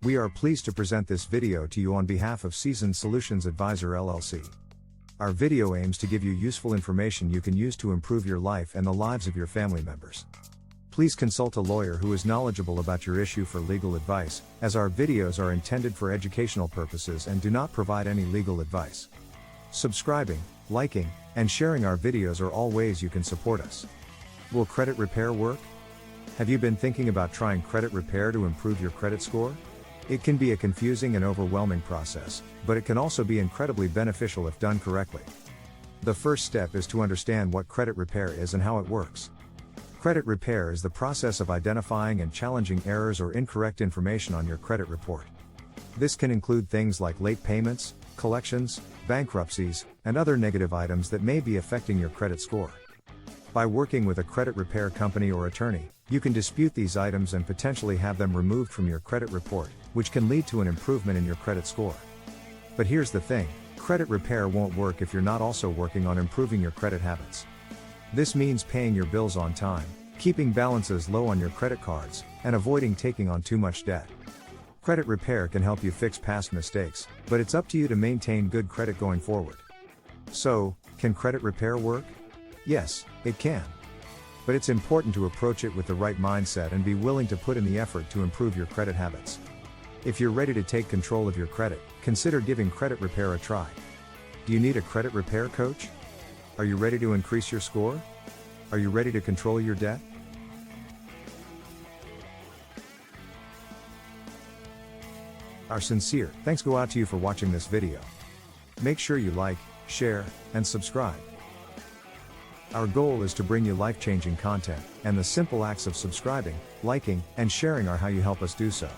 We are pleased to present this video to you on behalf of Solutions Advisor LLC. Our video aims to give you useful information you can use to improve your life and the lives of your family members. Please consult a lawyer who is knowledgeable about your issue for legal advice, as our videos are intended for educational purposes and do not provide any legal advice. Subscribing, liking, and sharing our videos are all ways you can support us. Will credit repair work? Have you been thinking about trying credit repair to improve your credit score? It can be a confusing and overwhelming process, but it can also be incredibly beneficial if done correctly. The first step is to understand what credit repair is and how it works. Credit repair is the process of identifying and challenging errors or incorrect information on your credit report. This can include things like late payments, collections, bankruptcies, and other negative items that may be affecting your credit score. By working with a credit repair company or attorney, you can dispute these items and potentially have them removed from your credit report, which can lead to an improvement in your credit score. But here's the thing, credit repair won't work if you're not also working on improving your credit habits. This means paying your bills on time, keeping balances low on your credit cards, and avoiding taking on too much debt. Credit repair can help you fix past mistakes, but it's up to you to maintain good credit going forward. So, can credit repair work? Yes, it can. But it's important to approach it with the right mindset and be willing to put in the effort to improve your credit habits. If you're ready to take control of your credit, consider giving credit repair a try. Do you need a credit repair coach? Are you ready to increase your score? Are you ready to control your debt? Our sincere thanks go out to you for watching this video. Make sure you like, share, and subscribe. Our goal is to bring you life-changing content, and the simple acts of subscribing, liking, and sharing are how you help us do so.